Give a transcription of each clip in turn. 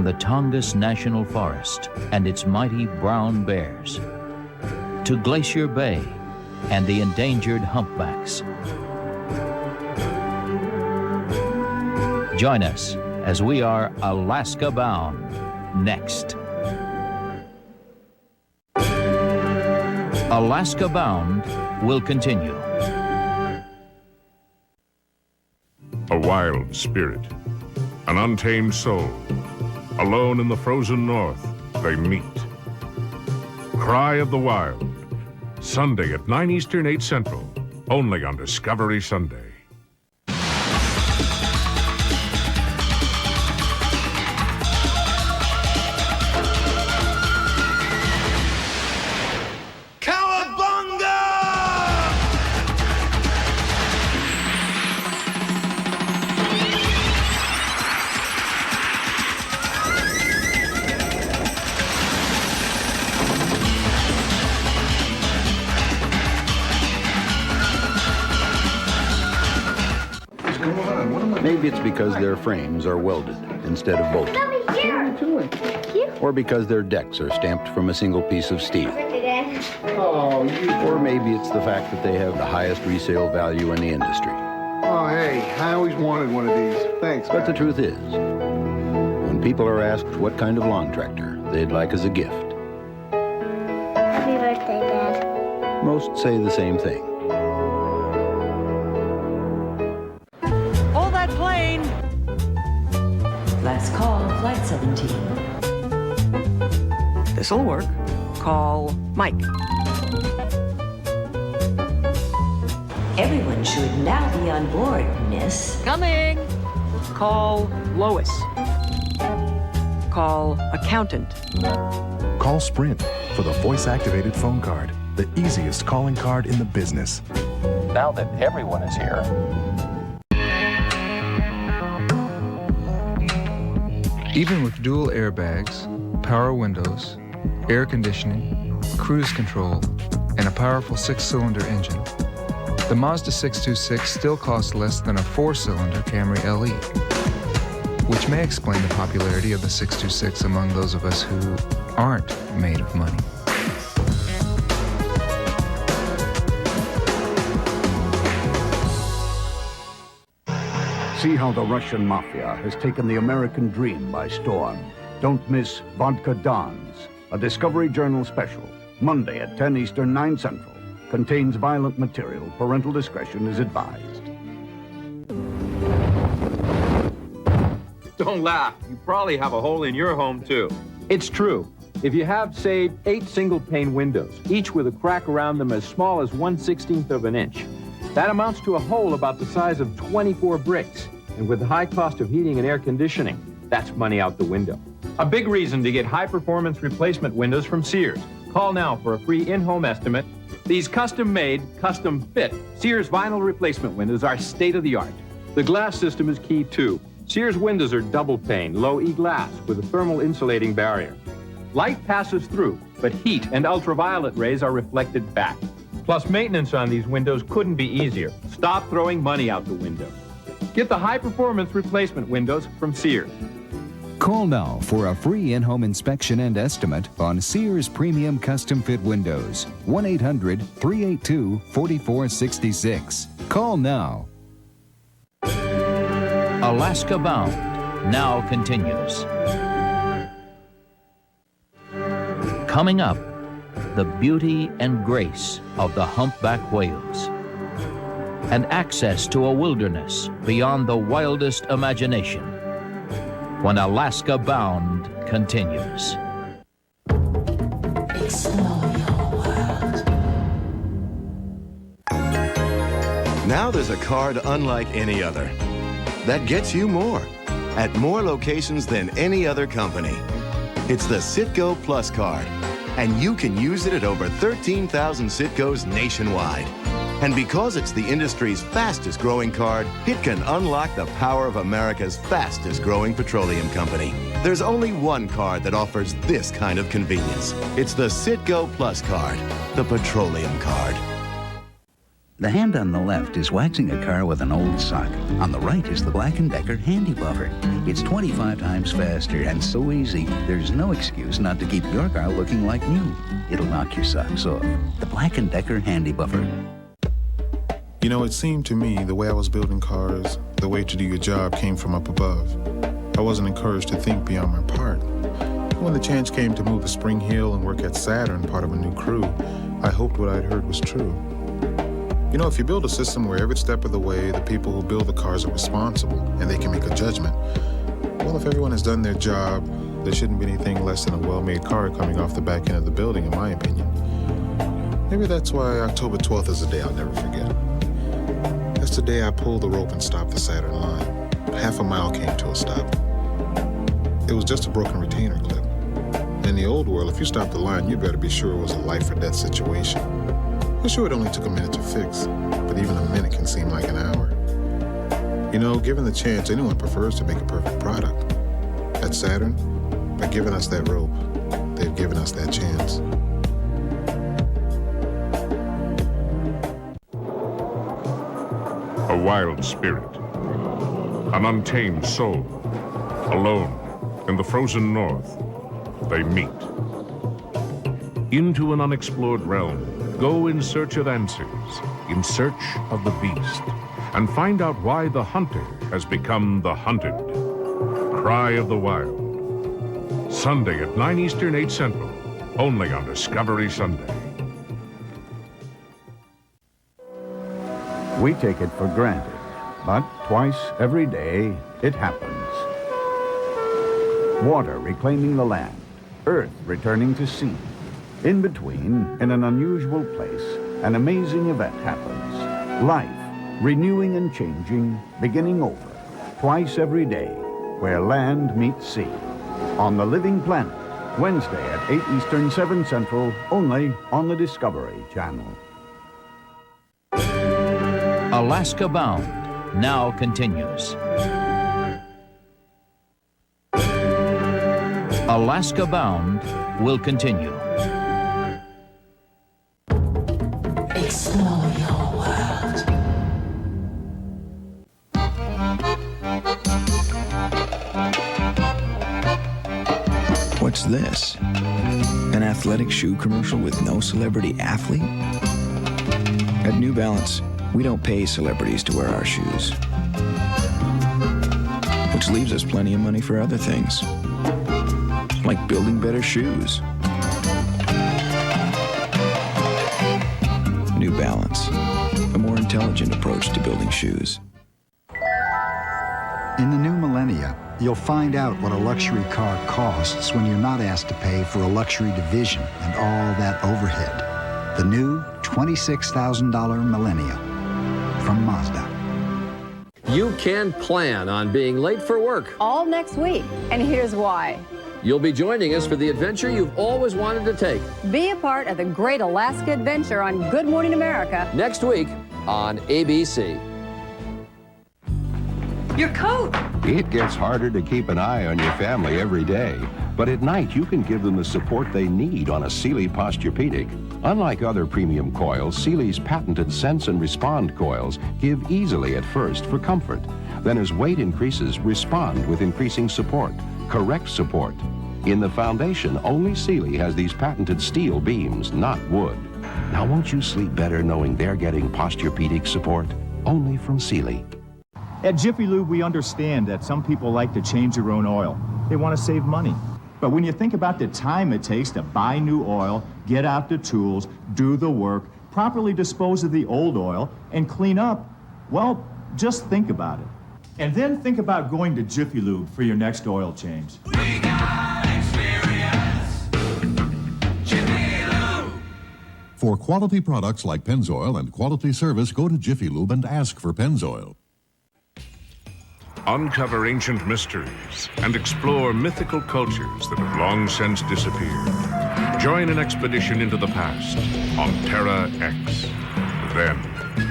from the Tongass National Forest and its mighty brown bears to Glacier Bay and the endangered humpbacks. Join us as we are Alaska bound next. Alaska Bound will continue. A wild spirit, an untamed soul. Alone in the frozen north, they meet. Cry of the Wild, Sunday at 9 Eastern, 8 Central, only on Discovery Sunday. Maybe it's because their frames are welded instead of bolted. Or because their decks are stamped from a single piece of steel. Or maybe it's the fact that they have the highest resale value in the industry. Oh, hey, I always wanted one of these. Thanks, But the truth is, when people are asked what kind of lawn tractor they'd like as a gift, Happy birthday, Dad. most say the same thing. Hold that plane! Last call, Flight 17. This'll work. Call Mike. Everyone should now be on board, miss. Coming! Call Lois. Call accountant. Call Sprint for the voice-activated phone card, the easiest calling card in the business. Now that everyone is here, Even with dual airbags, power windows, air conditioning, cruise control, and a powerful 6-cylinder engine, the Mazda 626 still costs less than a 4-cylinder Camry LE, which may explain the popularity of the 626 among those of us who aren't made of money. See how the Russian mafia has taken the American dream by storm. Don't miss Vodka Dons, a Discovery Journal special, Monday at 10 Eastern, 9 Central. Contains violent material. Parental discretion is advised. Don't laugh. You probably have a hole in your home, too. It's true. If you have, say, 8 single-pane windows, each with a crack around them as small as 1/16 of an inch, that amounts to a hole about the size of 24 bricks. And with the high cost of heating and air conditioning, that's money out the window. A big reason to get high-performance replacement windows from Sears. Call now for a free in-home estimate. These custom-made, custom-fit Sears vinyl replacement windows are state-of-the-art. The glass system is key, too. Sears windows are double-pane, low-E glass with a thermal insulating barrier. Light passes through, but heat and ultraviolet rays are reflected back. Plus, maintenance on these windows couldn't be easier. Stop throwing money out the window. Get the high-performance replacement windows from Sears. Call now for a free in-home inspection and estimate on Sears Premium Custom Fit Windows. 1-800-382-4466. Call now. Alaska Bound now continues. Coming up, the beauty and grace of the humpback whales, and access to a wilderness beyond the wildest imagination, when Alaska Bound continues. Explore your world. Now there's a card unlike any other that gets you more at more locations than any other company. It's the Citgo Plus card, and you can use it at over 13,000 Citgos nationwide. And because it's the industry's fastest growing card, it can unlock the power of America's fastest growing petroleum company. There's only one card that offers this kind of convenience. It's the Citgo Plus card, the petroleum card. The hand on the left is waxing a car with an old sock. On the right is the Black & Decker Handy Buffer. It's 25 times faster and so easy, there's no excuse not to keep your car looking like new. It'll knock your socks off. The Black & Decker Handy Buffer. You know, it seemed to me the way I was building cars, the way to do your job came from up above. I wasn't encouraged to think beyond my part. When the chance came to move to Spring Hill and work at Saturn, part of a new crew, I hoped what I'd heard was true. You know, if you build a system where every step of the way the people who build the cars are responsible and they can make a judgment, well, if everyone has done their job, there shouldn't be anything less than a well-made car coming off the back end of the building, in my opinion. Maybe that's why October 12th is a day I'll never forget. That's the day I pulled the rope and stopped the Saturn line. Half a mile came to a stop. It was just a broken retainer clip. In the old world, if you stopped the line, you better be sure it was a life or death situation. For sure, it only took a minute to fix, but even a minute can seem like an hour. You know, given the chance, anyone prefers to make a perfect product. At Saturn, by giving us that rope, they've given us that chance. A wild spirit, an untamed soul, alone in the frozen north, they meet. Into an unexplored realm, go in search of answers, in search of the beast, and find out why the hunter has become the hunted. Cry of the Wild. Sunday at 9 Eastern, 8 Central, only on Discovery Sunday. We take it for granted, but twice every day it happens. Water reclaiming the land, earth returning to sea. In between, in an unusual place, an amazing event happens. Life, renewing and changing, beginning over, twice every day, where land meets sea. On the Living Planet, Wednesday at 8 Eastern, 7 Central, only on the Discovery Channel. Alaska Bound now continues. Alaska Bound will continue. Explore your world. What's this? An athletic shoe commercial with no celebrity athlete? At New Balance, we don't pay celebrities to wear our shoes, which leaves us plenty of money for other things, like building better shoes. New Balance, a more intelligent approach to building shoes. In the new millennia, you'll find out what a luxury car costs when you're not asked to pay for a luxury division and all that overhead. The new $26,000 Millennia from Mazda. You can plan on being late for work. All next week, and here's why. You'll be joining us for the adventure you've always wanted to take. Be a part of the great Alaska adventure on Good Morning America. Next week on ABC. Your coat! It gets harder to keep an eye on your family every day, but at night you can give them the support they need on a Sealy Posturepedic. Unlike other premium coils, Sealy's patented Sense and Respond coils give easily at first for comfort. Then as weight increases, respond with increasing support, correct support. In the foundation, only Sealy has these patented steel beams, not wood. Now won't you sleep better knowing they're getting Posturepedic support? Only from Sealy. At Jiffy Lube, we understand that some people like to change their own oil. They want to save money. But when you think about the time it takes to buy new oil, get out the tools, do the work, properly dispose of the old oil, and clean up, well, just think about it. And then think about going to Jiffy Lube for your next oil change. We got experience. Jiffy Lube. For quality products like Pennzoil and quality service, go to Jiffy Lube and ask for Pennzoil. Uncover ancient mysteries and explore mythical cultures that have long since disappeared. Join an expedition into the past on Terra X. Then,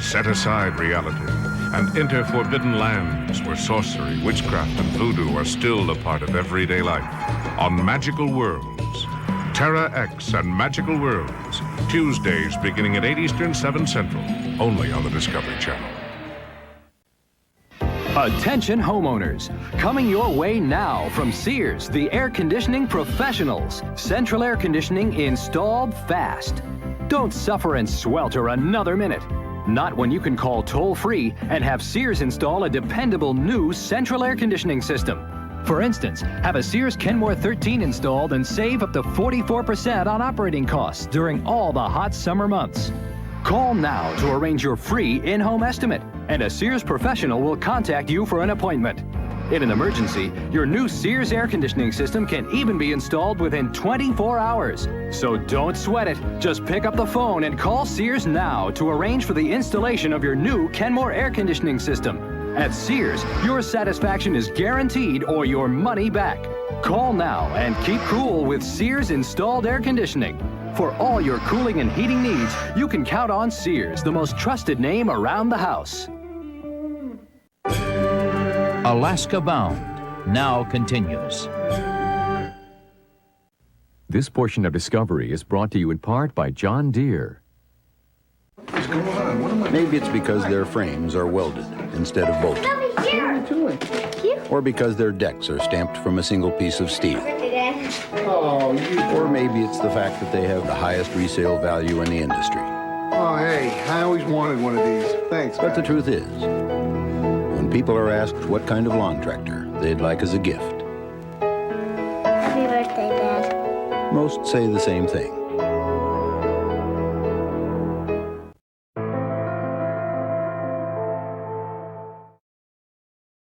set aside reality and enter forbidden lands where sorcery, witchcraft, and voodoo are still a part of everyday life on Magical Worlds. Terra X and Magical Worlds. Tuesdays beginning at 8 Eastern, 7 Central. Only on the Discovery Channel. Attention homeowners, coming your way now from Sears, the air conditioning professionals. Central air conditioning installed fast. Don't suffer and swelter another minute. Not when you can call toll-free and have Sears install a dependable new central air conditioning system. For instance, have a Sears Kenmore 13 installed and save up to 44% on operating costs during all the hot summer months. Call now to arrange your free in-home estimate, and a Sears professional will contact you for an appointment. In an emergency, your new Sears air conditioning system can even be installed within 24 hours. So don't sweat it. Just pick up the phone and call Sears now to arrange for the installation of your new Kenmore air conditioning system. At Sears, your satisfaction is guaranteed or your money back. Call now and keep cool with Sears installed air conditioning. For all your cooling and heating needs, you can count on Sears, the most trusted name around the house. Alaska Bound now continues. This portion of Discovery is brought to you in part by John Deere. Maybe it's because their frames are welded instead of bolted. Or because their decks are stamped from a single piece of steel. Or maybe it's the fact that they have the highest resale value in the industry. Oh, hey, I always wanted one of these. Thanks, But the truth is, when people are asked what kind of lawn tractor they'd like as a gift, Happy birthday, Dad. most say the same thing.